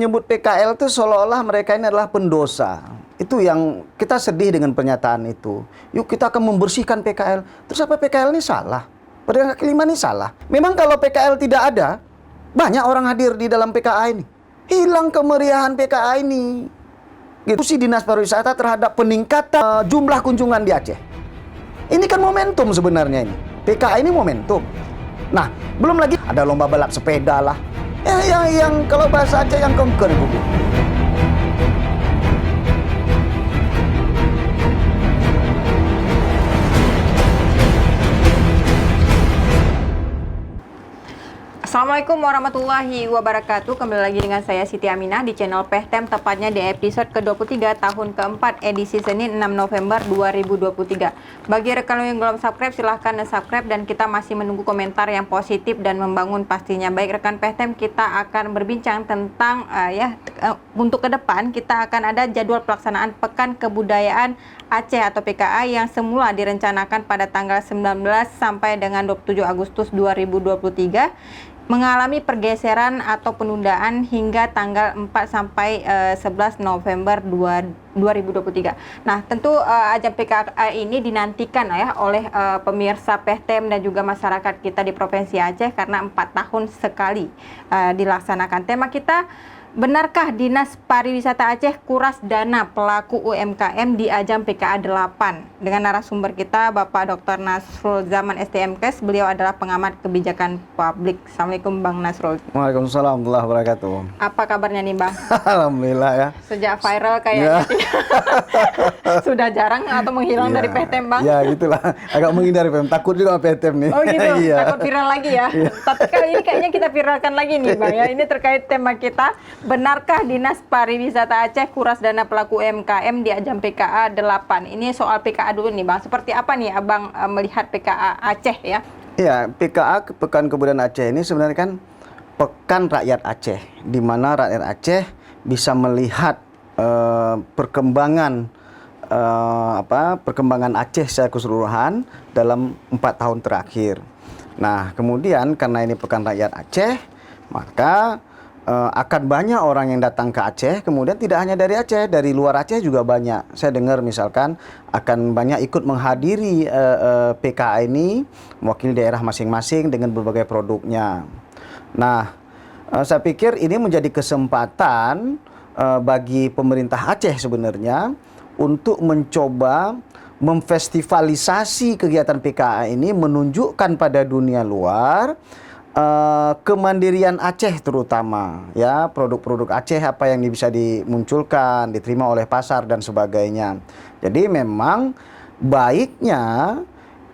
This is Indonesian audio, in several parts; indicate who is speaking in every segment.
Speaker 1: menyebut PKL itu seolah-olah mereka ini adalah pendosa. Itu yang kita sedih dengan pernyataan itu. Yuk kita akan membersihkan PKL. Terus apa PKL ini salah? Pedagang kaki lima ini salah. Memang kalau PKL tidak ada, banyak orang hadir di dalam PKA ini. Hilang kemeriahan PKA ini. Gitu sih Dinas Pariwisata terhadap peningkatan jumlah kunjungan di Aceh. Ini kan momentum sebenarnya ini. PKA ini momentum. Nah, belum lagi ada lomba balap sepeda lah. Yang kalau bahasa Aceh yang kongker Bu.
Speaker 2: Assalamualaikum warahmatullahi wabarakatuh. Kembali lagi dengan saya Siti Aminah di channel PEHTEM, tepatnya di episode ke-23 tahun keempat edisi Senin 6 November 2023. Bagi rekan yang belum subscribe, silahkan subscribe dan kita masih menunggu komentar yang positif dan membangun pastinya. Baik rekan PEHTEM, kita akan berbincang tentang untuk ke depan kita akan ada jadwal pelaksanaan Pekan Kebudayaan Aceh atau PKA yang semula direncanakan pada tanggal 19 sampai dengan 27 Agustus 2023 mengalami pergeseran atau penundaan hingga tanggal 4 sampai 11 November 2023. Nah, tentu ajang PKA ini dinantikan oleh pemirsa PEHTEM dan juga masyarakat kita di Provinsi Aceh karena 4 tahun sekali dilaksanakan. Tema kita, benarkah Dinas Pariwisata Aceh kuras dana pelaku UMKM di ajang PKA 8? Dengan narasumber kita Bapak Dr. Nasrul Zaman STMKes, beliau adalah pengamat kebijakan publik. Assalamualaikum Bang Nasrul.
Speaker 1: Waalaikumsalam warahmatullahi wabarakatuh.
Speaker 2: Apa kabarnya nih Bang?
Speaker 1: Alhamdulillah ya.
Speaker 2: Sejak viral kayaknya sudah jarang atau menghilang dari PEHTEM Bang?
Speaker 1: Ya gitulah, agak menghindari PEHTEM, takut juga sama PEHTEM nih.
Speaker 2: Oh gitu, takut viral lagi ya. Tapi kali ini kayaknya kita viralkan lagi nih Bang ya. Ini terkait tema kita, benarkah Dinas Pariwisata Aceh kuras dana pelaku UMKM di ajang PKA 8? Ini soal PKA dulu nih Bang. Seperti apa nih Abang melihat PKA Aceh ya?
Speaker 1: Iya, PKA Pekan Kebudayaan Aceh ini sebenarnya kan pekan rakyat Aceh, di mana rakyat Aceh bisa melihat perkembangan Aceh secara keseluruhan dalam 4 tahun terakhir. Nah, kemudian karena ini pekan rakyat Aceh, maka akan banyak orang yang datang ke Aceh. Kemudian tidak hanya dari Aceh, dari luar Aceh juga banyak. Saya dengar misalkan akan banyak ikut menghadiri PKA ini, mewakili daerah masing-masing dengan berbagai produknya. Nah, saya pikir ini menjadi kesempatan bagi pemerintah Aceh sebenarnya untuk mencoba memfestivalisasi kegiatan PKA ini, menunjukkan pada dunia luar kemandirian Aceh terutama ya, produk-produk Aceh apa yang bisa dimunculkan, diterima oleh pasar dan sebagainya. Jadi memang baiknya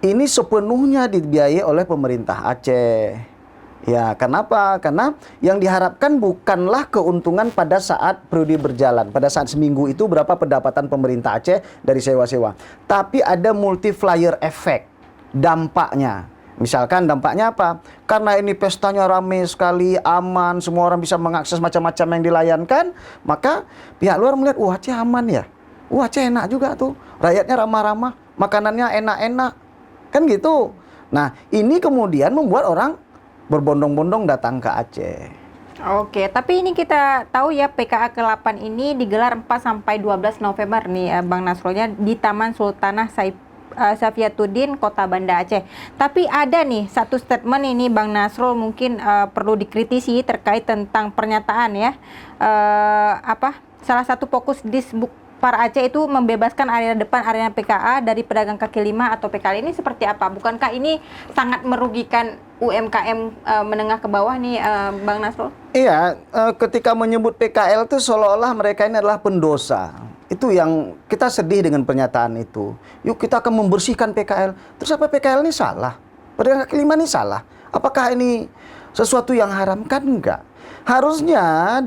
Speaker 1: ini sepenuhnya dibiayai oleh pemerintah Aceh. Ya, kenapa? Karena yang diharapkan bukanlah keuntungan pada saat periode berjalan, pada saat seminggu itu berapa pendapatan pemerintah Aceh dari sewa-sewa, tapi ada multiplier effect dampaknya. Misalkan dampaknya apa? Karena ini pestanya ramai sekali, aman, semua orang bisa mengakses macam-macam yang dilayankan, maka pihak luar melihat, wah Aceh aman ya, wah Aceh enak juga tuh, rakyatnya ramah-ramah, makanannya enak-enak, kan gitu. Nah, ini kemudian membuat orang berbondong-bondong datang ke Aceh.
Speaker 2: Oke, tapi ini kita tahu ya PKA ke-8 ini digelar 4 sampai 12 November nih Bang Nasrulnya di Taman Sultanah Safiatuddin, Kota Banda Aceh. Tapi ada nih satu statement ini Bang Nasrul mungkin perlu dikritisi terkait tentang pernyataan ya. Salah satu fokus Disbuk Par Aceh itu membebaskan area depan area PKA dari pedagang kaki lima atau PKL. Ini seperti apa? Bukankah ini sangat merugikan UMKM menengah ke bawah nih Bang Nasrul?
Speaker 1: Iya, ketika menyebut PKL itu seolah-olah mereka ini adalah pendosa. Itu yang kita sedih dengan pernyataan itu. Yuk kita akan membersihkan PKL. Terus apa PKL ini salah? Pedagang kaki lima ini salah? Apakah ini sesuatu yang haram? Kan enggak. Harusnya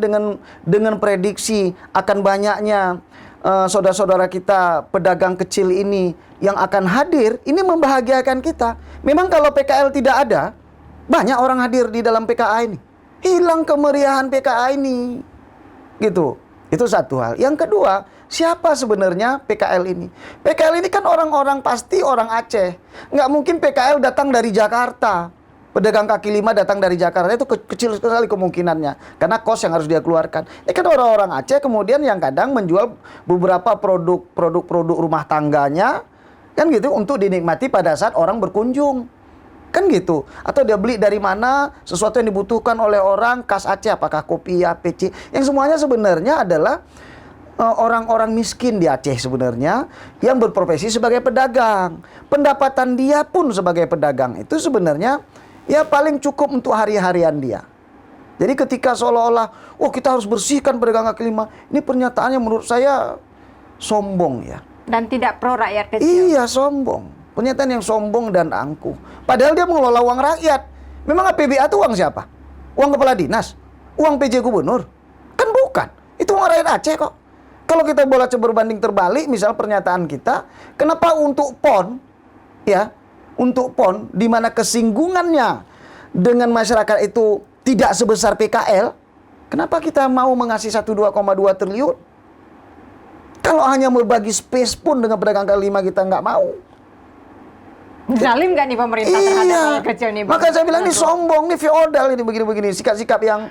Speaker 1: dengan prediksi akan banyaknya saudara-saudara kita pedagang kecil ini yang akan hadir, ini membahagiakan kita. Memang kalau PKL tidak ada, banyak orang hadir di dalam PKA ini. Hilang kemeriahan PKA ini. Gitu. Itu satu hal. Yang kedua, siapa sebenarnya PKL ini? PKL ini kan orang-orang pasti orang Aceh. Nggak mungkin PKL datang dari Jakarta. pedagang kaki lima datang dari Jakarta itu kecil sekali kemungkinannya karena kos yang harus dia keluarkan. Ini kan orang-orang Aceh kemudian yang kadang menjual beberapa produk rumah tangganya kan gitu untuk dinikmati pada saat orang berkunjung. Kan gitu. Atau dia beli dari mana sesuatu yang dibutuhkan oleh orang khas Aceh, apakah kopi, PC, yang semuanya sebenarnya adalah orang-orang miskin di Aceh sebenarnya yang berprofesi sebagai pedagang. Pendapatan dia pun sebagai pedagang itu sebenarnya ya paling cukup untuk hari-harian dia. Jadi ketika seolah-olah, oh kita harus bersihkan pedagang kaki lima, ini pernyataannya menurut saya sombong ya.
Speaker 2: Dan tidak pro rakyat kecil.
Speaker 1: Iya, sombong. Pernyataan yang sombong dan angkuh. Padahal dia mengelola uang rakyat. Memang APBA itu uang siapa? Uang kepala dinas? Uang PJ gubernur? Kan bukan. Itu uang rakyat Aceh kok. Kalau kita boleh berbanding terbalik, misal pernyataan kita, kenapa untuk PON, ya, untuk PON, di mana kesinggungannya dengan masyarakat itu tidak sebesar PKL, kenapa kita mau mengasih 1,2 triliun? Kalau hanya berbagi space pun dengan pedagang kaki lima kita nggak mau.
Speaker 2: Zalim nggak nih pemerintah terhadap rakyat kecil nih?
Speaker 1: Maka saya bilang ini sombong, ini feodal, ini begini-begini, sikap-sikap yang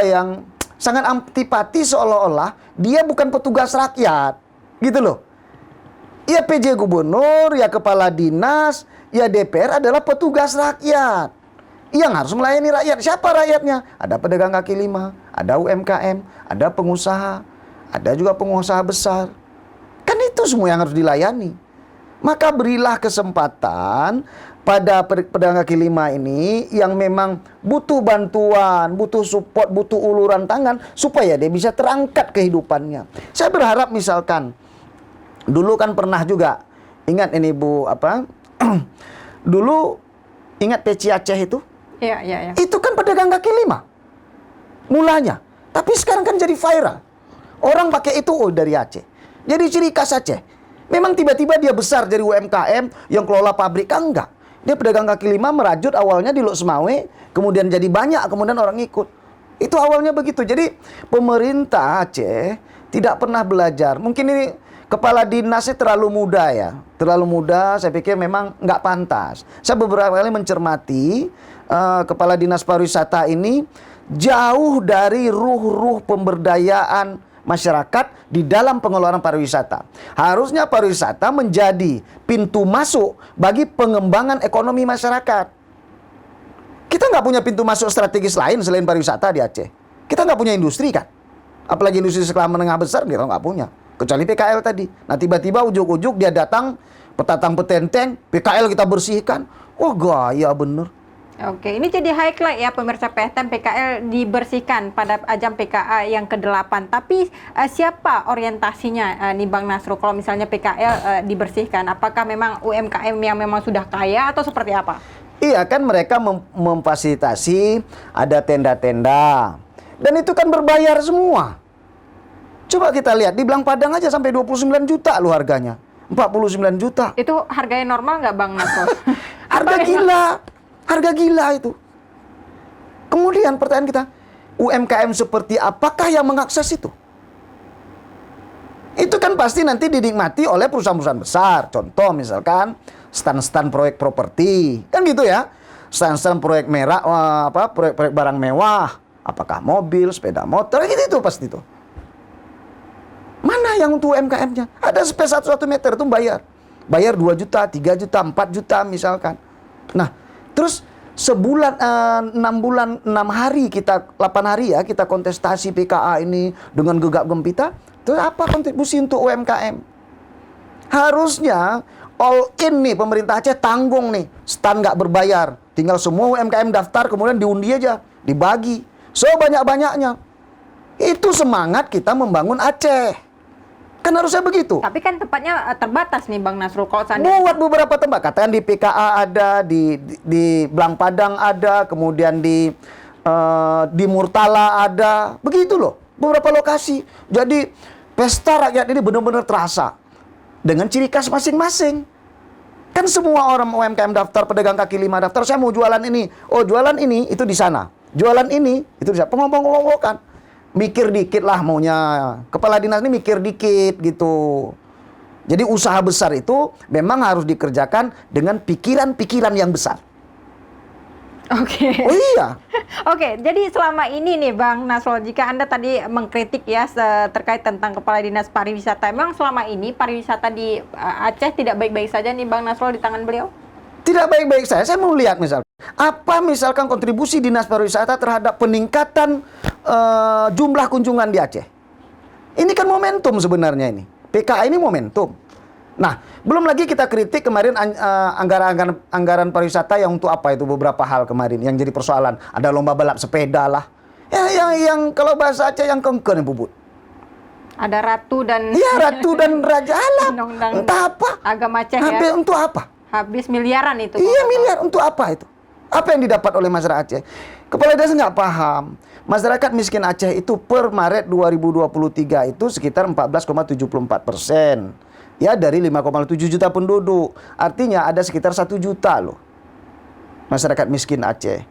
Speaker 1: yang sangat antipati seolah-olah dia bukan petugas rakyat, gitu loh. Ya PJ gubernur, ya kepala dinas, ya DPR adalah petugas rakyat yang harus melayani rakyat. Siapa rakyatnya? Ada pedagang kaki lima, ada UMKM, ada pengusaha, ada juga pengusaha besar. Kan itu semua yang harus dilayani. Maka berilah kesempatan pada pedagang kaki lima ini yang memang butuh bantuan, butuh support, butuh uluran tangan supaya dia bisa terangkat kehidupannya. Saya berharap misalkan dulu kan pernah juga, ingat ini Bu dulu ingat Peci Aceh itu?
Speaker 2: Iya.
Speaker 1: Itu kan pedagang kaki lima mulanya. Tapi sekarang kan jadi viral. Orang pakai itu dari Aceh. Jadi ciri khas Aceh. Memang tiba-tiba dia besar dari UMKM yang kelola pabrik, kan enggak. Dia pedagang kaki lima merajut awalnya di Lok Semawe, kemudian jadi banyak, kemudian orang ikut. Itu awalnya begitu. Jadi pemerintah Aceh tidak pernah belajar. Mungkin ini kepala dinasnya terlalu muda ya. Terlalu muda, saya pikir memang nggak pantas. Saya beberapa kali mencermati kepala dinas pariwisata ini jauh dari ruh-ruh pemberdayaan masyarakat di dalam pengelolaan pariwisata. Harusnya pariwisata menjadi pintu masuk bagi pengembangan ekonomi masyarakat. Kita nggak punya pintu masuk strategis lain selain pariwisata di Aceh. Kita nggak punya industri kan. Apalagi industri skala menengah besar kita nggak punya. Kecuali PKL tadi. Nah tiba-tiba ujuk-ujuk dia datang, petatang petenteng, PKL kita bersihkan. Wah gaya bener.
Speaker 2: Oke, ini jadi highlight ya pemirsa PTM, PKL dibersihkan pada ajang PKA yang ke-8. Tapi siapa orientasinya nih Bang Nasrul kalau misalnya PKL dibersihkan? Apakah memang UMKM yang memang sudah kaya atau seperti apa?
Speaker 1: Iya kan mereka memfasilitasi ada tenda-tenda. Dan itu kan berbayar semua. Coba kita lihat di Blang Padang aja sampai 29 juta loh harganya. 49 juta.
Speaker 2: Itu harganya normal nggak Bang Nasrul?
Speaker 1: Harga gila. Harga gila itu. Kemudian pertanyaan kita, UMKM seperti apakah yang mengakses itu? Itu kan pasti nanti dinikmati oleh perusahaan-perusahaan besar. Contoh misalkan stand-stand proyek properti, kan gitu ya. Stand-stand proyek merah, proyek-proyek barang mewah, apakah mobil, sepeda motor, gitu itu pasti itu. Mana yang untuk UMKM-nya? Ada space 1 meter itu bayar 2 juta, 3 juta, 4 juta misalkan. Nah, terus sebulan, 6 bulan, 6 hari kita, 8 hari ya, kita kontestasi PKA ini dengan gegap gempita. Terus apa kontribusi untuk UMKM? Harusnya all in nih pemerintah Aceh tanggung nih. Stand nggak berbayar. Tinggal semua UMKM daftar kemudian diundi aja. Dibagi. Sebanyak-banyaknya. Itu semangat kita membangun Aceh. Kan harusnya begitu.
Speaker 2: Tapi kan tempatnya terbatas nih Bang Nasrul. Kalau seandainya
Speaker 1: Buat beberapa tempat, katakan di PKA ada, di Blang Padang ada, kemudian di Murtala ada, begitu loh, beberapa lokasi. Jadi pesta rakyat ini benar-benar terasa dengan ciri khas masing-masing. Kan semua orang UMKM daftar, pedagang kaki lima daftar, saya mau jualan ini. Oh jualan ini itu di sana, jualan ini itu di sana. Pengompong-pengompong mikir dikit lah maunya. Kepala dinas ini mikir dikit gitu. Jadi usaha besar itu memang harus dikerjakan dengan pikiran-pikiran yang besar.
Speaker 2: Oke.
Speaker 1: Oh iya.
Speaker 2: Oke, jadi selama ini nih Bang Nasrul, jika Anda tadi mengkritik ya terkait tentang Kepala Dinas Pariwisata, memang selama ini pariwisata di Aceh tidak baik-baik saja nih Bang Nasrul di tangan beliau?
Speaker 1: Tidak baik-baik saya mau lihat misalkan. Apa misalkan kontribusi Dinas Pariwisata terhadap peningkatan jumlah kunjungan di Aceh? Ini kan momentum sebenarnya ini. PKA ini momentum. Nah, belum lagi kita kritik kemarin anggaran pariwisata yang untuk apa itu beberapa hal kemarin yang jadi persoalan. Ada lomba balap sepeda lah. Yang kalau bahasa Aceh yang kengken bubut.
Speaker 2: Ada ratu dan
Speaker 1: Iya, ratu dan raja alam.
Speaker 2: Undang-undang
Speaker 1: Entah apa.
Speaker 2: agama Aceh ya.
Speaker 1: Habis untuk apa?
Speaker 2: Habis miliaran itu.
Speaker 1: Iya, miliar untuk apa itu? Apa yang didapat oleh masyarakat Aceh? Kepala desa nggak paham. Masyarakat miskin Aceh itu per Maret 2023 itu sekitar 14,74%. Ya, dari 5,7 juta penduduk. Artinya ada sekitar 1 juta loh masyarakat miskin Aceh.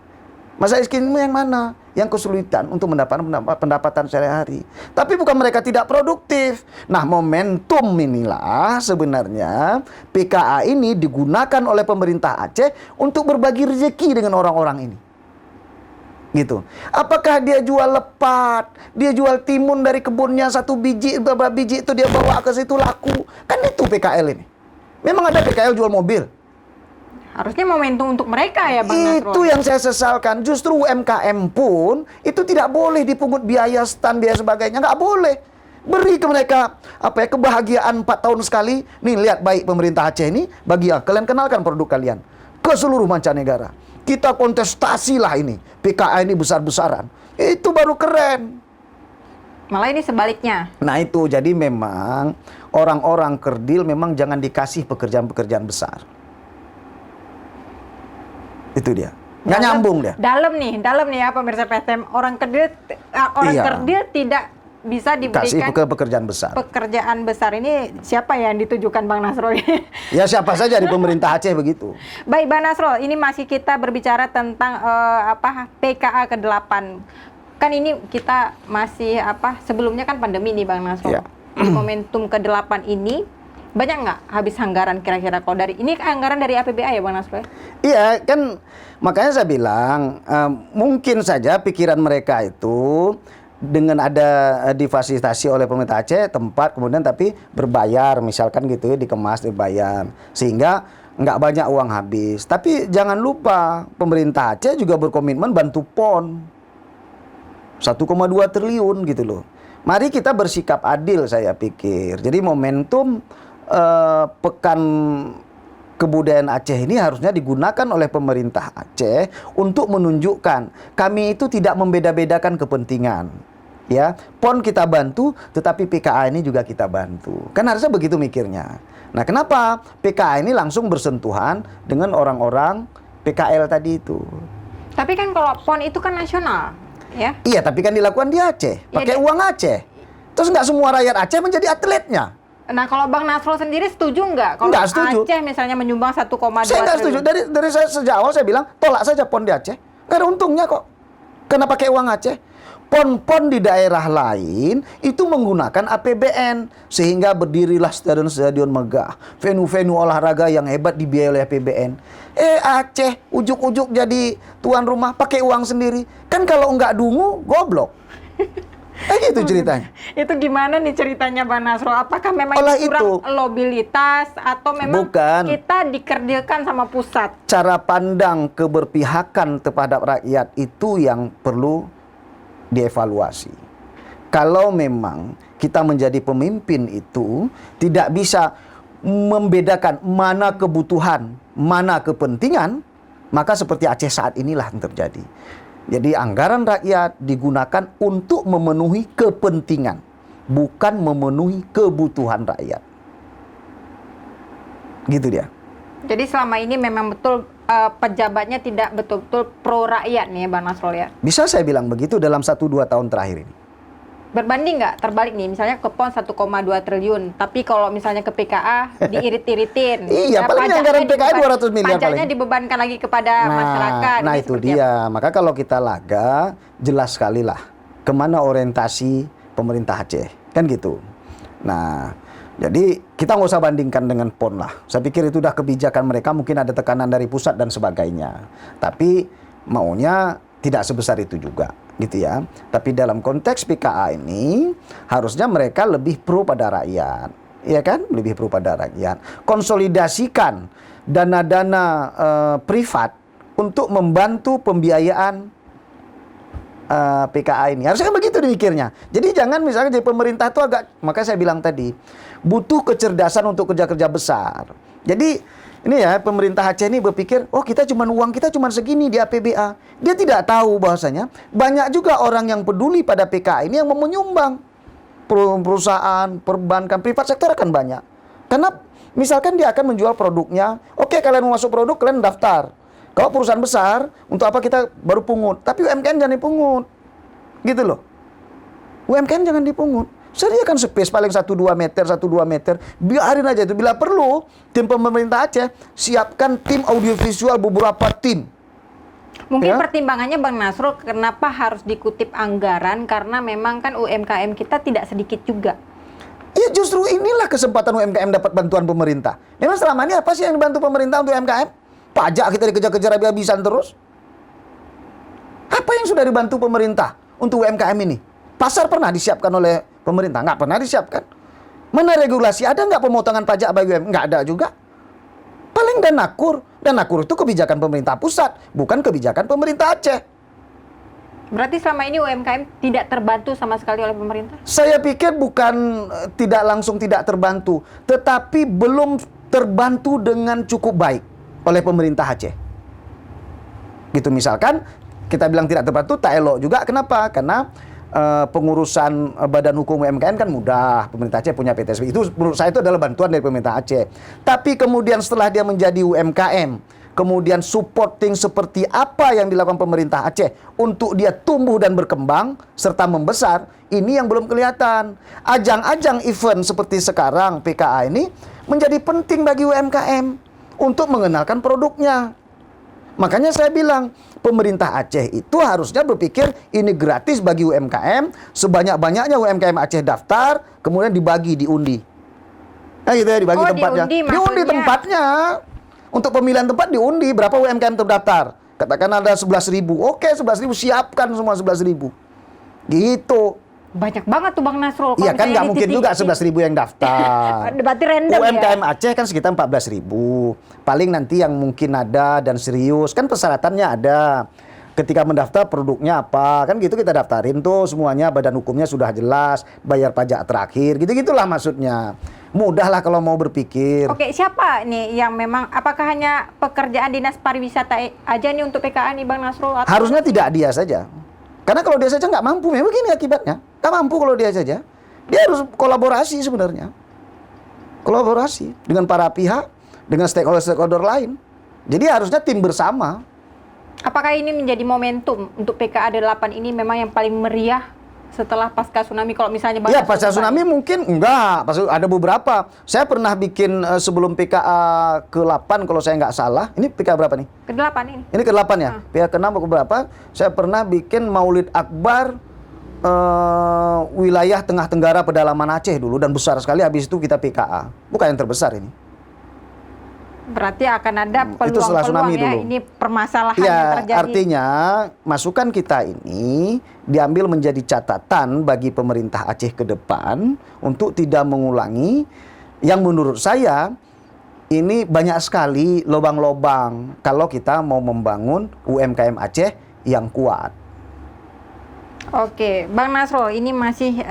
Speaker 1: Masyarakat miskin yang mana? Yang kesulitan untuk mendapatkan pendapatan sehari-hari. Tapi bukan mereka tidak produktif. Nah, momentum inilah sebenarnya PKA ini digunakan oleh pemerintah Aceh untuk berbagi rezeki dengan orang-orang ini. Gitu. Apakah dia jual lepat, dia jual timun dari kebunnya satu biji, beberapa biji itu dia bawa ke situ laku. Kan itu PKL ini. Memang ada PKL jual mobil.
Speaker 2: Harusnya momentum untuk mereka ya Bang Nasrul.
Speaker 1: Itu yang saya sesalkan. Justru UMKM pun itu tidak boleh dipungut biaya stand, biaya sebagainya. Nggak boleh. Beri ke mereka kebahagiaan 4 tahun sekali. Nih lihat baik pemerintah Aceh ini, kalian kenalkan produk kalian ke seluruh mancanegara. Kita kontestasi lah ini. PKA ini besar-besaran. Itu baru keren.
Speaker 2: Malah ini sebaliknya.
Speaker 1: Nah itu, jadi memang orang-orang kerdil memang jangan dikasih pekerjaan-pekerjaan besar. Itu dia. Nggak nyambung dia.
Speaker 2: Dalam nih ya pemirsa PSM. Orang kerdil tidak bisa
Speaker 1: Kasih
Speaker 2: diberikan
Speaker 1: pekerjaan besar.
Speaker 2: pekerjaan besar. Ini siapa yang ditujukan Bang Nasrul?
Speaker 1: Ya siapa saja di pemerintah Aceh begitu.
Speaker 2: Baik Bang Nasrul, ini masih kita berbicara tentang PKA ke-8. Kan ini kita masih sebelumnya kan pandemi nih Bang Nasrul.
Speaker 1: Ya.
Speaker 2: Di momentum ke-8 ini banyak nggak habis anggaran kira-kira kalau dari ini anggaran dari APBA ya Bang Nasrul?
Speaker 1: Iya kan, makanya saya bilang mungkin saja pikiran mereka itu dengan ada difasilitasi oleh pemerintah Aceh tempat kemudian tapi berbayar misalkan gitu ya, dikemas dibayar sehingga nggak banyak uang habis. Tapi jangan lupa pemerintah Aceh juga berkomitmen bantu PON 1,2 triliun gitu loh. Mari kita bersikap adil saya pikir. Jadi momentum Pekan Kebudayaan Aceh ini harusnya digunakan oleh pemerintah Aceh untuk menunjukkan kami itu tidak membeda-bedakan kepentingan. Ya, PON kita bantu, tetapi PKA ini juga kita bantu. Kan harusnya begitu mikirnya. Nah, kenapa PKA ini langsung bersentuhan dengan orang-orang PKL tadi itu?
Speaker 2: Tapi kan kalau PON itu kan nasional, ya?
Speaker 1: Iya, tapi kan dilakukan di Aceh, pakai uang Aceh. Terus nggak semua rakyat Aceh menjadi atletnya.
Speaker 2: Nah, kalau Bang Nasrul sendiri setuju nggak? Kalau
Speaker 1: Nggak setuju.
Speaker 2: Aceh misalnya menyumbang 1,2
Speaker 1: Saya nggak setuju. Dari saya sejak awal saya bilang tolak saja PON di Aceh. Nggak ada untungnya kok. Karena pakai uang Aceh. PON-PON di daerah lain itu menggunakan APBN sehingga berdirilah stadion-stadion megah, venue-venue olahraga yang hebat dibiayai oleh APBN. Aceh ujuk-ujuk jadi tuan rumah pakai uang sendiri. Kan kalau nggak dungu goblok. Gitu ceritanya.
Speaker 2: Itu gimana nih ceritanya Bang Nasrul? Apakah memang kurang loyalitas atau memang
Speaker 1: Bukan.
Speaker 2: kita dikerdilkan sama pusat?
Speaker 1: Cara pandang keberpihakan terhadap rakyat itu yang perlu dievaluasi. Kalau memang kita menjadi pemimpin itu tidak bisa membedakan mana kebutuhan, mana kepentingan, maka seperti Aceh saat inilah yang terjadi. Jadi anggaran rakyat digunakan untuk memenuhi kepentingan, bukan memenuhi kebutuhan rakyat. Gitu dia.
Speaker 2: Jadi selama ini memang betul pejabatnya tidak betul-betul pro rakyat nih Bang Nasrul ya?
Speaker 1: Bisa saya bilang begitu dalam 1-2 tahun terakhir ini.
Speaker 2: Berbanding nggak terbalik nih, misalnya ke PON 1,2 triliun, tapi kalau misalnya ke PKA diirit-iritin.
Speaker 1: Iya, paling anggaran PKA 200 miliar
Speaker 2: pajaknya
Speaker 1: paling.
Speaker 2: dibebankan lagi kepada masyarakat.
Speaker 1: Nah itu dia. Maka kalau kita laga, jelas sekali lah kemana orientasi pemerintah Aceh. Kan gitu. Nah, jadi kita nggak usah bandingkan dengan PON lah. Saya pikir itu udah kebijakan mereka, mungkin ada tekanan dari pusat dan sebagainya. Tapi maunya tidak sebesar itu juga, gitu ya. Tapi dalam konteks PKA ini harusnya mereka lebih pro pada rakyat, ya kan? Lebih pro pada rakyat. Konsolidasikan dana-dana privat untuk membantu pembiayaan PKA ini. Harusnya kan begitu dimikirnya. Jadi jangan misalnya jadi pemerintah itu makanya saya bilang tadi, butuh kecerdasan untuk kerja-kerja besar. Jadi ini ya, pemerintah Aceh ini berpikir, oh uang kita cuma segini di APBA. Dia tidak tahu bahwasanya banyak juga orang yang peduli pada PKA ini yang mau menyumbang. Perusahaan, perbankan, privat sektor akan banyak. Karena misalkan dia akan menjual produknya, oke, kalian mau masuk produk, kalian daftar. Kalau perusahaan besar, untuk apa kita baru pungut? Tapi UMKM jangan dipungut. Gitu loh. UMKM jangan dipungut. Sediakan space paling 1-2 meter, 1-2 meter. Biarin aja itu. Bila perlu, tim pemerintah Aceh siapkan tim audiovisual beberapa tim.
Speaker 2: Mungkin
Speaker 1: Ya.
Speaker 2: pertimbangannya Bang Nasrul, kenapa harus dikutip anggaran? Karena memang kan UMKM kita tidak sedikit juga.
Speaker 1: Ya justru inilah kesempatan UMKM dapat bantuan pemerintah. Memang selama ini apa sih yang dibantu pemerintah untuk UMKM? Pajak kita dikejar-kejar habis-habisan terus. Apa yang sudah dibantu pemerintah untuk UMKM ini? Pasar pernah disiapkan oleh pemerintah? Nggak pernah disiapkan. Mana regulasi? Ada nggak pemotongan pajak bagi UMKM? Nggak ada juga. Paling Danakur. Danakur itu kebijakan pemerintah pusat, bukan kebijakan pemerintah Aceh.
Speaker 2: Berarti selama ini UMKM tidak terbantu sama sekali oleh pemerintah?
Speaker 1: Saya pikir bukan tidak langsung tidak terbantu, tetapi belum terbantu dengan cukup baik oleh pemerintah Aceh. Gitu, misalkan kita bilang tidak terbantu, tak elok juga. Kenapa? Karena pengurusan badan hukum UMKM kan mudah. Pemerintah Aceh punya PTSB. Itu menurut saya itu adalah bantuan dari pemerintah Aceh. Tapi kemudian setelah dia menjadi UMKM, kemudian supporting seperti apa yang dilakukan pemerintah Aceh untuk dia tumbuh dan berkembang serta membesar, ini yang belum kelihatan. Ajang-ajang event seperti sekarang PKA ini menjadi penting bagi UMKM untuk mengenalkan produknya. Makanya saya bilang, pemerintah Aceh itu harusnya berpikir ini gratis bagi UMKM, sebanyak-banyaknya UMKM Aceh daftar, kemudian dibagi, diundi. Nah gitu ya, dibagi tempatnya. Diundi tempatnya. Untuk pemilihan tempat diundi, berapa UMKM terdaftar. Katakan ada 11.000. Oke, 11.000, siapkan semua 11.000. Gitu.
Speaker 2: Banyak banget tuh Bang Nasrul.
Speaker 1: Iya kan nggak mungkin juga 11.000 yang daftar.
Speaker 2: Berarti random
Speaker 1: UMKM
Speaker 2: ya?
Speaker 1: Aceh kan sekitar 14.000. Paling nanti yang mungkin ada dan serius. Kan persyaratannya ada. Ketika mendaftar produknya apa. Kan gitu kita daftarin tuh semuanya. Badan hukumnya sudah jelas. Bayar pajak terakhir. Gitu-gitulah maksudnya. Mudah lah kalau mau berpikir.
Speaker 2: Oke, siapa nih yang memang, apakah hanya pekerjaan dinas pariwisata aja nih untuk PKA nih Bang Nasrul? Atau...
Speaker 1: Harusnya tidak dia saja. Karena kalau dia saja nggak mampu, memang begini akibatnya. Nggak mampu kalau dia saja. Dia harus kolaborasi sebenarnya. Kolaborasi dengan para pihak, dengan stakeholder-stakeholder lain. Jadi harusnya tim bersama.
Speaker 2: Apakah ini menjadi momentum untuk PKA 8 ini memang yang paling meriah setelah pasca tsunami? Kalau misalnya Bang
Speaker 1: Ya
Speaker 2: Nasrul
Speaker 1: pasca tsunami mungkin enggak. Ada beberapa. Saya pernah bikin sebelum PKA ke-8 kalau saya nggak salah. Ini PKA berapa nih?
Speaker 2: ke-8 ini.
Speaker 1: Ini ke-8 ya? PKA ke-6 atau berapa? Saya pernah bikin Maulid Akbar wilayah Tengah Tenggara pedalaman Aceh dulu. Dan besar sekali, habis itu kita PKA. Bukan yang terbesar ini.
Speaker 2: Berarti akan ada
Speaker 1: Itu setelah
Speaker 2: peluang-peluang
Speaker 1: tsunami
Speaker 2: ya,
Speaker 1: dulu.
Speaker 2: ini permasalahan
Speaker 1: Ya,
Speaker 2: yang terjadi.
Speaker 1: artinya masukan kita ini diambil menjadi catatan bagi pemerintah Aceh ke depan untuk tidak mengulangi yang menurut saya ini banyak sekali lubang-lubang kalau kita mau membangun UMKM Aceh yang kuat.
Speaker 2: Oke, Bang Nasrul, ini masih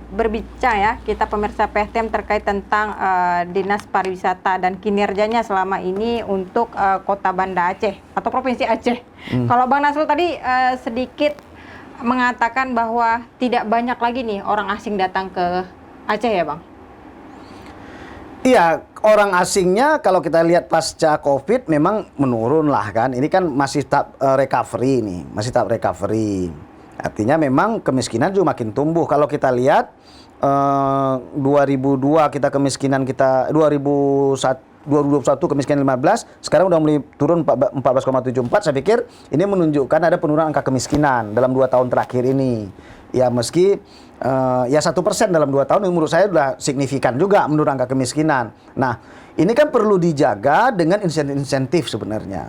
Speaker 2: berbicara ya, kita pemirsa PTM terkait tentang Dinas Pariwisata dan kinerjanya selama ini untuk Kota Banda Aceh atau Provinsi Aceh. Kalau Bang Nasrul tadi sedikit mengatakan bahwa tidak banyak lagi nih orang asing datang ke Aceh ya Bang?
Speaker 1: Iya, orang asingnya kalau kita lihat pasca COVID memang menurun lah kan. Ini kan masih tahap recovery nih, masih tahap recovery. Artinya memang kemiskinan juga makin tumbuh. Kalau kita lihat 2002 kita kemiskinan kita 2021 kemiskinan 15, sekarang udah mulai turun 14,74. Saya pikir ini menunjukkan ada penurunan angka kemiskinan dalam 2 tahun terakhir ini. Ya meski ya 1% dalam 2 tahun yang menurut saya sudah signifikan juga menurun angka kemiskinan. Nah, ini kan perlu dijaga dengan insentif-insentif sebenarnya.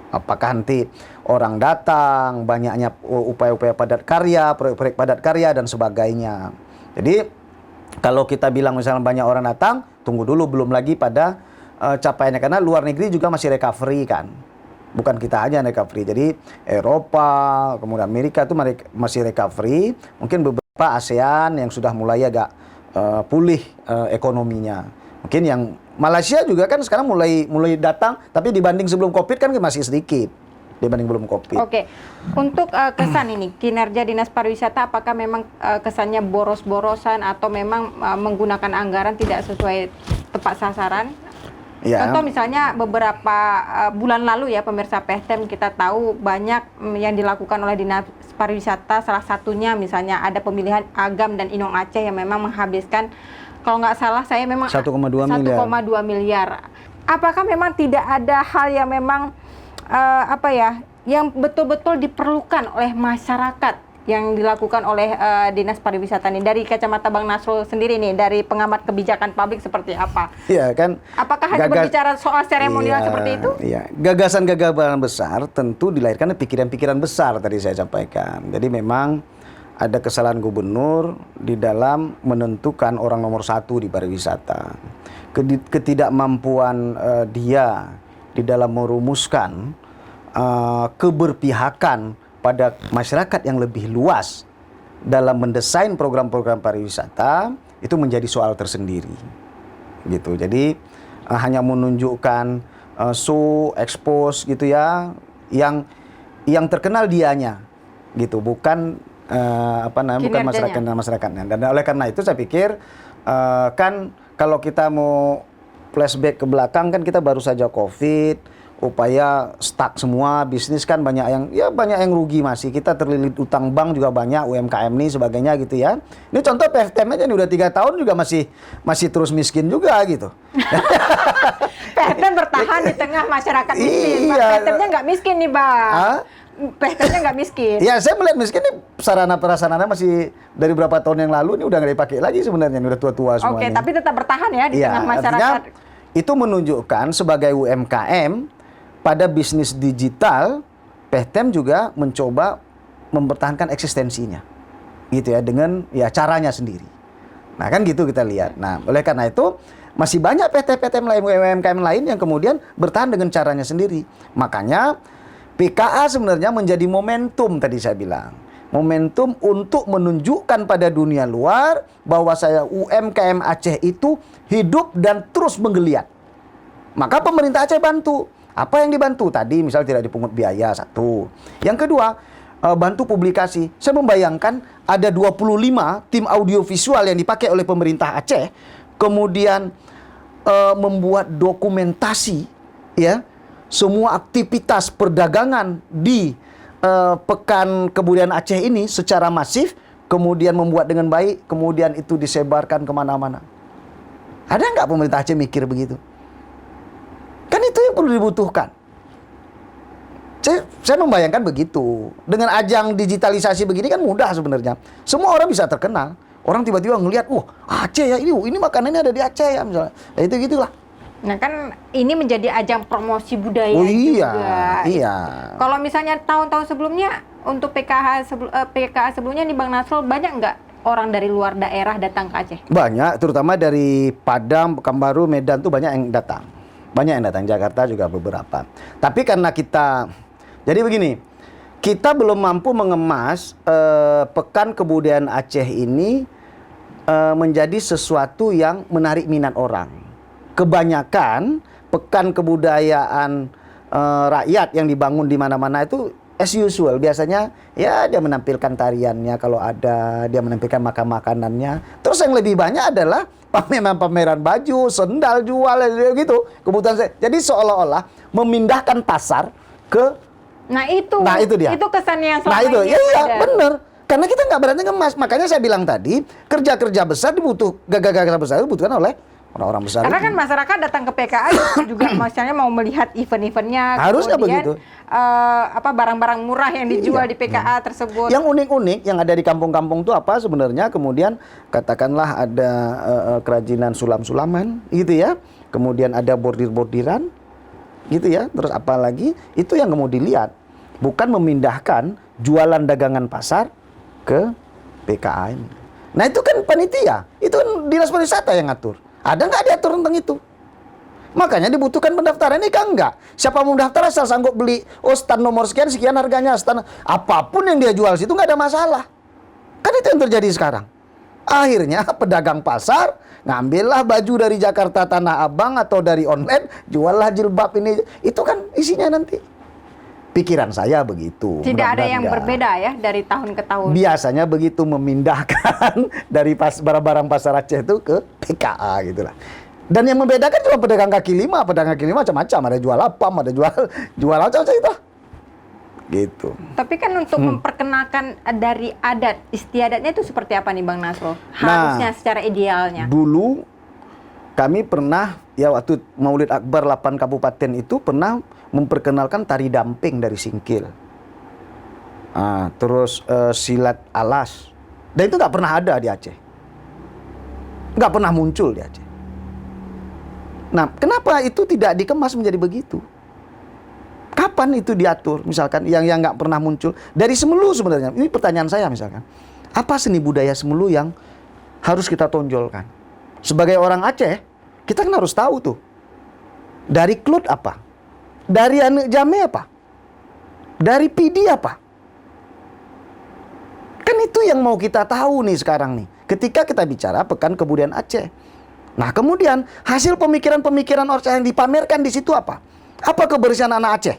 Speaker 1: Apakah nanti orang datang, banyaknya upaya-upaya padat karya, proyek-proyek padat karya dan sebagainya. Jadi kalau kita bilang misalnya banyak orang datang, tunggu dulu, belum lagi pada capaiannya, karena luar negeri juga masih recovery kan. Bukan kita aja yang recovery. Jadi Eropa, kemudian Amerika itu masih recovery. Mungkin beberapa ASEAN yang sudah mulai agak pulih ekonominya. Mungkin yang Malaysia juga kan sekarang mulai datang, tapi dibanding sebelum Covid kan masih sedikit dibanding belum Covid.
Speaker 2: Oke. Untuk kesan ini, kinerja Dinas Pariwisata apakah memang kesannya boros-borosan atau memang menggunakan anggaran tidak sesuai tepat sasaran?
Speaker 1: Ya.
Speaker 2: Contoh misalnya beberapa bulan lalu ya pemirsa PEHTEM, kita tahu banyak yang dilakukan oleh Dinas Pariwisata, salah satunya misalnya ada pemilihan Agam dan Inong Aceh yang memang menghabiskan, kalau nggak salah saya memang
Speaker 1: 1,2 miliar.
Speaker 2: 1,2 miliar. Apakah memang tidak ada hal yang memang yang betul-betul diperlukan oleh masyarakat yang dilakukan oleh Dinas Pariwisata ini? Dari kacamata Bang Nasrul sendiri nih, dari pengamat kebijakan publik seperti apa?
Speaker 1: Iya kan.
Speaker 2: Apakah hanya berbicara soal seremonial seperti itu?
Speaker 1: Iya, gagasan-gagasan besar tentu dilahirkan dari pikiran-pikiran besar tadi saya sampaikan. Jadi memang ada kesalahan gubernur di dalam menentukan orang nomor satu di pariwisata. Ketidakmampuan dia di dalam merumuskan keberpihakan pada masyarakat yang lebih luas dalam mendesain program-program pariwisata itu menjadi soal tersendiri. Gitu. Jadi hanya menunjukkan show, expose gitu ya, yang terkenal dianya gitu, bukan bukan masyarakatnya. Dan oleh karena itu saya pikir kan kalau kita mau flashback ke belakang kan kita baru saja Covid, upaya stuck semua, bisnis kan banyak yang rugi masih. Kita terlilit utang bank juga banyak, UMKM ini sebagainya gitu ya. Ini contoh PEHTEM aja nih udah 3 tahun juga masih terus miskin juga gitu.
Speaker 2: PEHTEM bertahan di tengah masyarakat miskin.
Speaker 1: Iya.
Speaker 2: PEHTEM-nya nggak miskin nih, Bang. PEHTEM-nya nggak miskin.
Speaker 1: Ya, saya melihat miskin nih sarana prasarana masih dari berapa tahun yang lalu ini udah nggak dipakai lagi sebenarnya, ini udah tua-tua semuanya.
Speaker 2: Oke, tapi tetap bertahan ya di tengah masyarakat.
Speaker 1: Itu menunjukkan sebagai UMKM pada bisnis digital, PEHTEM juga mencoba mempertahankan eksistensinya, gitu ya, dengan ya caranya sendiri. Nah kan gitu kita lihat. Nah oleh karena itu masih banyak PT-PT lain, UMKM lain yang kemudian bertahan dengan caranya sendiri. Makanya PKA sebenarnya menjadi momentum tadi saya bilang. Momentum untuk menunjukkan pada dunia luar bahwa saya UMKM Aceh itu hidup dan terus menggeliat. Maka pemerintah Aceh bantu. Apa yang dibantu? Tadi misal tidak dipungut biaya, satu. Yang kedua, bantu publikasi. Saya membayangkan ada 25 tim audiovisual yang dipakai oleh pemerintah Aceh, kemudian membuat dokumentasi ya semua aktivitas perdagangan di Pekan Kebudayaan Aceh ini secara masif, kemudian membuat dengan baik, kemudian itu disebarkan kemana-mana. Ada nggak pemerintah Aceh mikir begitu? Kan itu yang perlu dibutuhkan. Saya membayangkan begitu. Dengan ajang digitalisasi begini kan mudah sebenarnya. Semua orang bisa terkenal. Orang tiba-tiba ngelihat, Aceh ya, ini makanannya ada di Aceh ya misalnya. Ya itu gitulah.
Speaker 2: Nah kan ini menjadi ajang promosi budaya
Speaker 1: iya,
Speaker 2: juga.
Speaker 1: Iya.
Speaker 2: Kalau misalnya tahun-tahun sebelumnya untuk PKA sebelumnya nih Bang Nasrul, banyak nggak orang dari luar daerah datang ke Aceh?
Speaker 1: Banyak, terutama dari Padang, Pekanbaru, Medan tuh banyak yang datang. Banyak yang datang, Jakarta juga beberapa. Tapi karena jadi begini, kita belum mampu mengemas Pekan Kebudayaan Aceh ini menjadi sesuatu yang menarik minat orang. Kebanyakan pekan kebudayaan rakyat yang dibangun di mana-mana itu as usual. Biasanya ya dia menampilkan tariannya kalau ada, dia menampilkan makan-makanannya. Terus yang lebih banyak adalah pameran baju, sendal jual gitu. Kebutuhan saya. Jadi seolah-olah memindahkan pasar ke
Speaker 2: Nah itu dia. Itu kesannya yang selama ini.
Speaker 1: Iya, bener. Karena kita nggak berani ngemas. Makanya saya bilang tadi, kerja-kerja besar gagasan besar dibutuhkan oleh orang-orang besar.
Speaker 2: Karena kan masyarakat datang ke PKA juga misalnya mau melihat event-eventnya.
Speaker 1: Harusnya begitu.
Speaker 2: Barang-barang murah yang dijual di PKA tersebut.
Speaker 1: Yang unik-unik yang ada di kampung-kampung itu apa sebenarnya? Kemudian katakanlah ada kerajinan sulam-sulaman gitu ya. Kemudian ada bordir-bordiran. gitu ya. Terus apalagi itu yang mau dilihat, bukan memindahkan jualan dagangan pasar ke PKA ini. Nah itu kan panitia, itu kan dinas pariwisata yang ngatur. Ada nggak diatur tentang itu? Makanya dibutuhkan pendaftaran. Ini kan enggak. Siapa mau mendaftar asal sanggup beli, stand nomor sekian, sekian harganya, stand apapun yang dia jual situ nggak ada masalah. Kan itu yang terjadi sekarang. Akhirnya pedagang pasar ngambillah baju dari Jakarta Tanah Abang atau dari online, juallah jilbab ini. Itu kan isinya nanti. Pikiran saya begitu.
Speaker 2: Tidak ada yang
Speaker 1: enggak.
Speaker 2: berbeda ya dari tahun ke tahun.
Speaker 1: Biasanya begitu memindahkan dari barang-barang pasar Aceh itu ke PKA gitulah. Dan yang membedakan cuma pedagang kaki lima macam-macam, ada jual apam, ada jual macam-macam itu. Gitu.
Speaker 2: Tapi kan untuk memperkenalkan dari adat istiadatnya itu seperti apa nih Bang Nasrul? Harusnya secara idealnya.
Speaker 1: Dulu kami pernah ya waktu Maulid Akbar 8 kabupaten itu pernah memperkenalkan tari damping dari Singkil. Terus silat alas. Dan itu nggak pernah ada di Aceh. Nggak pernah muncul di Aceh. Nah, kenapa itu tidak dikemas menjadi begitu? Kapan itu diatur? Misalkan yang nggak pernah muncul dari Semelu sebenarnya. Ini pertanyaan saya misalkan. Apa seni budaya Semelu yang harus kita tonjolkan? Sebagai orang Aceh, kita kan harus tahu tuh. Dari Klut apa? Dari Anek Jame apa? Dari Pidi apa? Kan itu yang mau kita tahu nih sekarang nih. Ketika kita bicara Pekan Kebudayaan Aceh. Nah kemudian hasil pemikiran-pemikiran orang yang dipamerkan di situ apa? Apa kebersihan anak Aceh?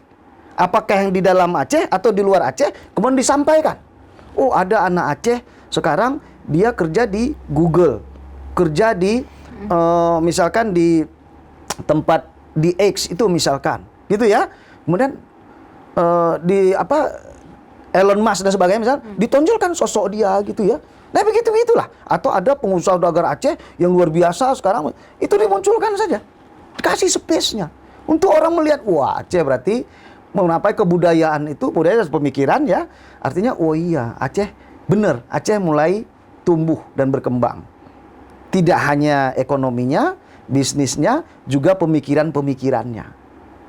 Speaker 1: Apakah yang di dalam Aceh atau di luar Aceh kemudian disampaikan? Oh ada anak Aceh sekarang dia kerja di Google, kerja di misalkan di tempat di X itu misalkan, gitu ya. Kemudian di apa Elon Musk dan sebagainya misal ditonjolkan sosok dia gitu ya. Nah begitu-begitulah. Atau ada pengusaha dagang Aceh yang luar biasa sekarang, itu dimunculkan saja. Kasih space-nya. Untuk orang melihat, wah Aceh berarti mengenai kebudayaan itu, budaya dan pemikiran ya. Artinya, oh iya Aceh, benar Aceh mulai tumbuh dan berkembang. Tidak hanya ekonominya, bisnisnya, juga pemikiran-pemikirannya.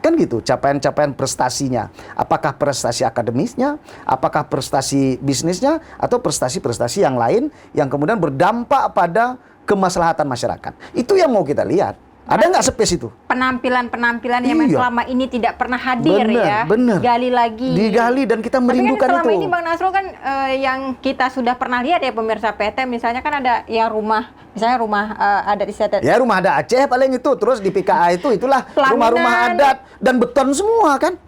Speaker 1: Kan gitu, capaian-capaian prestasinya. Apakah prestasi akademisnya, apakah prestasi bisnisnya, atau prestasi-prestasi yang lain yang kemudian berdampak pada kemaslahatan masyarakat. Itu yang mau kita lihat. Ada nggak space itu?
Speaker 2: Penampilan-penampilan yang selama ini tidak pernah hadir ya.
Speaker 1: Bener.
Speaker 2: Gali lagi.
Speaker 1: Digali dan kita merindukan
Speaker 2: Tapi kan selama
Speaker 1: itu.
Speaker 2: ini Bang Nasrul kan yang kita sudah pernah lihat ya pemirsa PT, misalnya kan ada yang rumah, misalnya rumah adat istiadat.
Speaker 1: Ya rumah adat Aceh paling itu. Terus di PKA itulah rumah-rumah adat dan beton semua kan.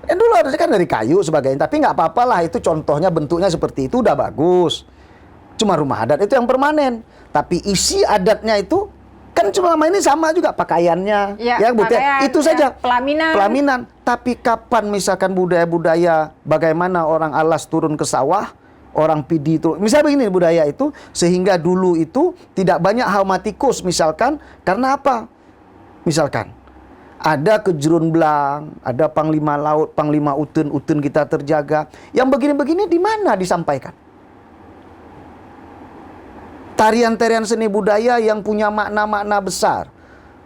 Speaker 1: Dulu harusnya kan dari kayu sebagainya. Tapi nggak apa-apa lah, itu contohnya bentuknya seperti itu udah bagus. Cuma rumah adat itu yang permanen. Tapi isi adatnya itu kan cuma ini sama juga pakaiannya, ya pakaian, itu saja pelaminan. Tapi kapan misalkan budaya-budaya bagaimana orang alas turun ke sawah, orang Pidi itu, misalnya begini budaya itu, sehingga dulu itu tidak banyak haumatikus misalkan, karena apa? Misalkan ada Kejurun Belang, ada Panglima Laut, Panglima Utun kita terjaga, yang begini-begini di mana disampaikan? Tarian-tarian seni budaya yang punya makna-makna besar.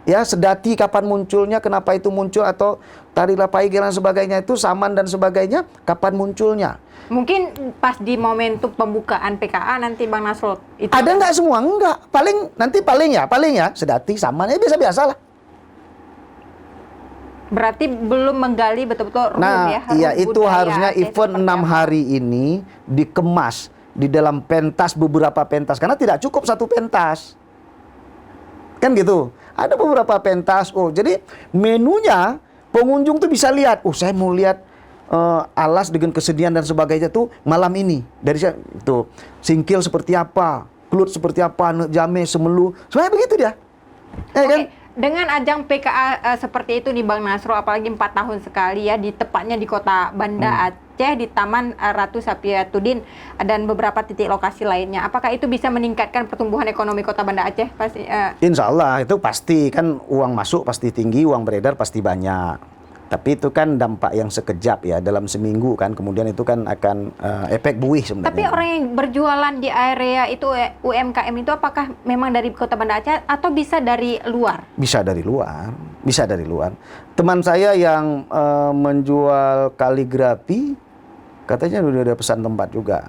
Speaker 1: Ya, sedati kapan munculnya, kenapa itu muncul, atau tari lapai dan sebagainya itu, saman dan sebagainya, kapan munculnya.
Speaker 2: Mungkin pas di momentum pembukaan PKA nanti Bang Nasrul. Itu
Speaker 1: ada nggak semua? Enggak. Paling ya, sedati, saman, ya biasa-biasa lah.
Speaker 2: Berarti belum menggali betul-betul
Speaker 1: Nah, iya itu harusnya event 6 hari ini dikemas di dalam pentas, beberapa pentas, karena tidak cukup satu pentas kan gitu, ada beberapa pentas. Oh jadi menunya pengunjung tuh bisa lihat, oh saya mau lihat alas dengan kesedihan dan sebagainya tuh malam ini dari itu Singkil seperti apa, Klut seperti apa, Anek Jame, Semelu, sebenarnya begitu dia. Kan?
Speaker 2: Dengan ajang PKA seperti itu nih Bang Nasrul, apalagi 4 tahun sekali ya, tepatnya di kota Banda Aceh, di Taman Ratu Sapiatuddin dan beberapa titik lokasi lainnya. Apakah itu bisa meningkatkan pertumbuhan ekonomi kota Banda Aceh? Pasti,
Speaker 1: Insya Allah itu pasti, kan uang masuk pasti tinggi, uang beredar pasti banyak. Tapi itu kan dampak yang sekejap ya, dalam seminggu kan, kemudian itu kan akan efek buih sebenarnya.
Speaker 2: Tapi orang yang berjualan di area itu UMKM itu apakah memang dari Kota Banda Aceh atau bisa dari luar?
Speaker 1: Bisa dari luar, bisa dari luar. Teman saya yang menjual kaligrafi, katanya udah ada pesan tempat juga.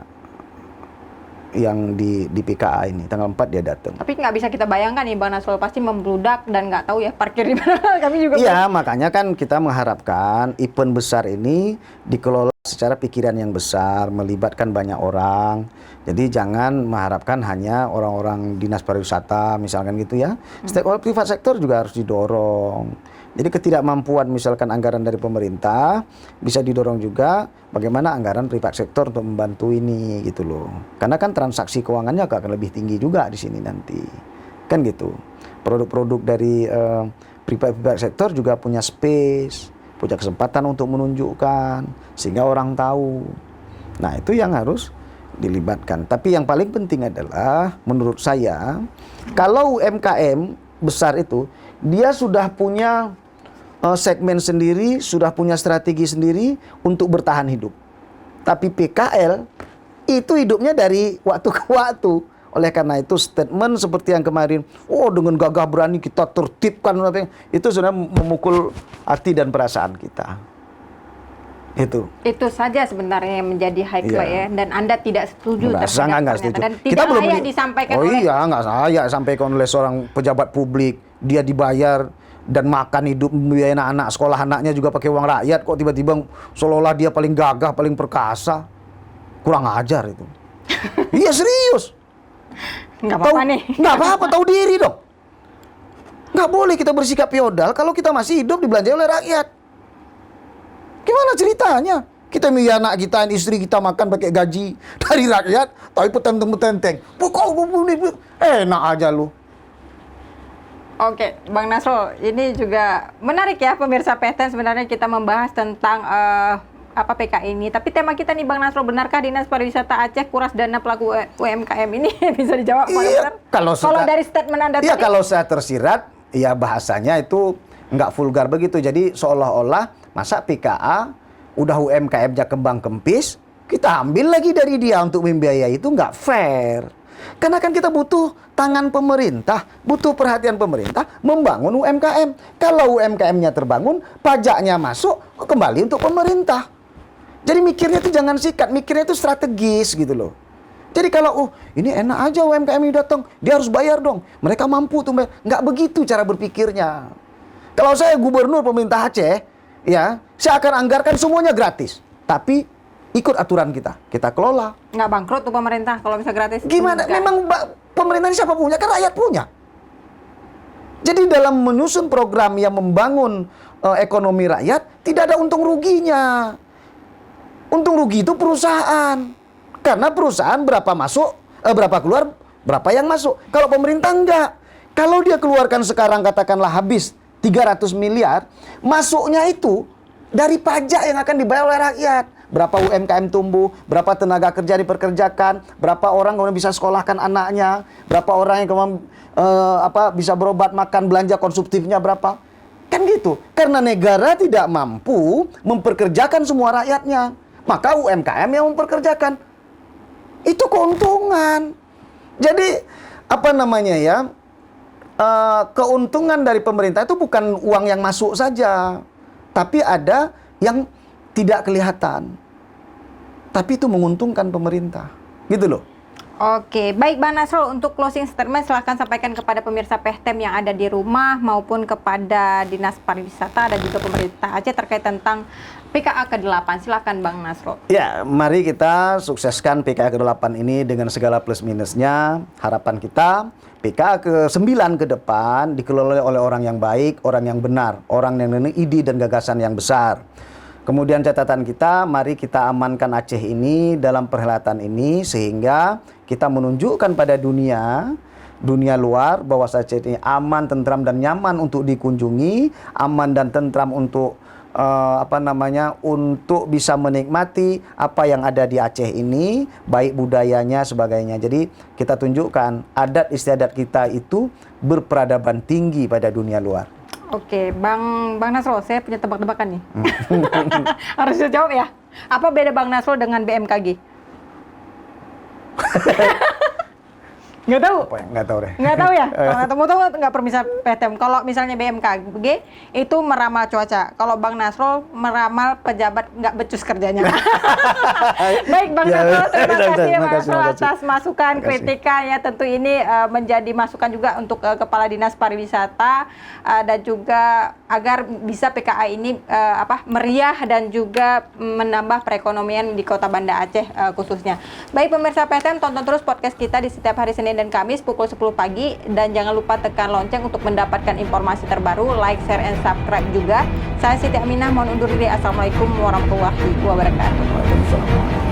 Speaker 1: Yang di PKA ini, tanggal 4 dia datang.
Speaker 2: Tapi nggak bisa kita bayangkan nih Bang Nasrul, pasti membludak dan nggak tahu ya parkir di mana. Kami juga
Speaker 1: Iya, makanya kan kita mengharapkan event besar ini dikelola secara pikiran yang besar, melibatkan banyak orang. Jadi jangan mengharapkan hanya orang-orang dinas pariwisata misalkan gitu ya. Stakeholder privat sektor juga harus didorong. Jadi ketidakmampuan misalkan anggaran dari pemerintah bisa didorong juga bagaimana anggaran privat sektor untuk membantu ini gitu loh. Karena kan transaksi keuangannya akan lebih tinggi juga di sini nanti. Kan gitu. Produk-produk dari privat sektor juga punya space, punya kesempatan untuk menunjukkan sehingga orang tahu. Nah, itu yang harus dilibatkan. Tapi yang paling penting adalah menurut saya kalau UMKM besar itu dia sudah punya segmen sendiri, sudah punya strategi sendiri untuk bertahan hidup. Tapi PKL itu hidupnya dari waktu ke waktu. Oleh karena itu statement seperti yang kemarin, dengan gagah berani kita tertibkan, itu sudah memukul hati dan perasaan kita. Itu
Speaker 2: saja sebenarnya yang menjadi highlight ya. Dan Anda tidak setuju terhadap
Speaker 1: nggak setuju.
Speaker 2: Dan kita tidak layak disampaikan oleh...
Speaker 1: Iya, nggak layak disampaikan oleh seorang pejabat publik. Dia dibayar dan makan hidup, membiayai anak-anak sekolah anaknya juga pakai uang rakyat. Kok tiba-tiba seolah-olah dia paling gagah, paling perkasa. Kurang ajar itu. Iya serius.
Speaker 2: Nggak apa-apa nih.
Speaker 1: Nggak apa-apa, tahu diri dong. Nggak boleh kita bersikap feodal kalau kita masih hidup dibelanjai oleh rakyat. Gimana ceritanya? Kita milih anak kita, istri kita makan pakai gaji dari rakyat, tapi petenteng-petenteng. Enak aja lu.
Speaker 2: Oke, Bang Nasrul, ini juga menarik ya pemirsa PTM sebenarnya kita membahas tentang PK ini. Tapi tema kita nih Bang Nasrul, benarkah Dinas Pariwisata Aceh kuras dana pelaku UMKM ini? Bisa dijawab
Speaker 1: Iya, kalau
Speaker 2: dari statement Anda
Speaker 1: tadi? Iya,
Speaker 2: tadi?
Speaker 1: kalau saya tersirat, ya bahasanya itu nggak vulgar begitu. Jadi seolah-olah masa PKA udah UMKM-nya kembang kempis, kita ambil lagi dari dia untuk membiayai, itu nggak fair. Karena kan kita butuh tangan pemerintah, butuh perhatian pemerintah membangun UMKM. Kalau UMKM-nya terbangun, pajaknya masuk, kembali untuk pemerintah. Jadi mikirnya itu jangan sikat, mikirnya itu strategis gitu loh. Jadi kalau ini enak aja UMKM ini datang, dia harus bayar dong. Mereka mampu tuh bayar. Nggak begitu cara berpikirnya. Kalau saya gubernur pemerintah Aceh, ya, saya akan anggarkan semuanya gratis. Tapi ikut aturan kita kelola.
Speaker 2: Nggak bangkrut tuh pemerintah kalau bisa gratis?
Speaker 1: Gimana?
Speaker 2: Enggak.
Speaker 1: Memang pemerintah ini siapa punya? Kan rakyat punya. Jadi dalam menyusun program yang membangun ekonomi rakyat, tidak ada untung ruginya. Untung rugi itu perusahaan. Karena perusahaan berapa masuk, berapa keluar, berapa yang masuk. Kalau pemerintah enggak. Kalau dia keluarkan sekarang katakanlah habis 300 miliar, masuknya itu dari pajak yang akan dibayar oleh rakyat. Berapa UMKM tumbuh, berapa tenaga kerja diperkerjakan, berapa orang kemudian bisa sekolahkan anaknya, berapa orang yang kemudian bisa berobat, makan, belanja konsumtifnya berapa. Kan gitu. Karena negara tidak mampu memperkerjakan semua rakyatnya, maka UMKM yang memperkerjakan. Itu keuntungan. Jadi keuntungan dari pemerintah itu bukan uang yang masuk saja, tapi ada yang tidak kelihatan, tapi itu menguntungkan pemerintah, gitu loh.
Speaker 2: Oke, baik Bang Nasrul, untuk closing statement silahkan sampaikan kepada pemirsa PTM yang ada di rumah maupun kepada Dinas Pariwisata dan juga pemerintah Aceh terkait tentang PKA ke-8. Silahkan Bang Nasrul.
Speaker 1: Ya, mari kita sukseskan PKA ke-8 ini dengan segala plus minusnya. Harapan kita PKA ke-9 ke depan dikelola oleh orang yang baik, orang yang benar, orang yang memiliki ide dan gagasan yang besar. Kemudian catatan kita, mari kita amankan Aceh ini dalam perhelatan ini sehingga kita menunjukkan pada dunia luar bahwa Aceh ini aman, tentram dan nyaman untuk dikunjungi, aman dan tentram untuk untuk bisa menikmati apa yang ada di Aceh ini, baik budayanya sebagainya. Jadi kita tunjukkan adat istiadat kita itu berperadaban tinggi pada dunia luar.
Speaker 2: Oke, Bang Nasrul, saya punya tebak-tebakan nih. Harus dijawab ya. Apa beda Bang Nasrul dengan BMKG? Nggak tahu?
Speaker 1: Apa ya? Nggak tahu deh.
Speaker 2: Nggak tahu ya? Kalau tahu nggak permisa PTM. Kalau misalnya BMKG itu meramal cuaca. Kalau Bang Nasrul meramal pejabat nggak becus kerjanya. Baik Bang Nasrul, terima kasih Bang Nasrul atas masukan, kritikan ya. Tentu ini menjadi masukan juga untuk Kepala Dinas Pariwisata dan juga agar bisa PKA ini meriah dan juga menambah perekonomian di Kota Banda Aceh khususnya. Baik pemirsa PTM, tonton terus podcast kita di setiap hari Senin dan Kamis pukul 10 pagi dan jangan lupa tekan lonceng untuk mendapatkan informasi terbaru, like, share, and subscribe juga. Saya Siti Aminah mohon undur diri. Assalamualaikum warahmatullahi wabarakatuh.
Speaker 1: Waalaikumsalam.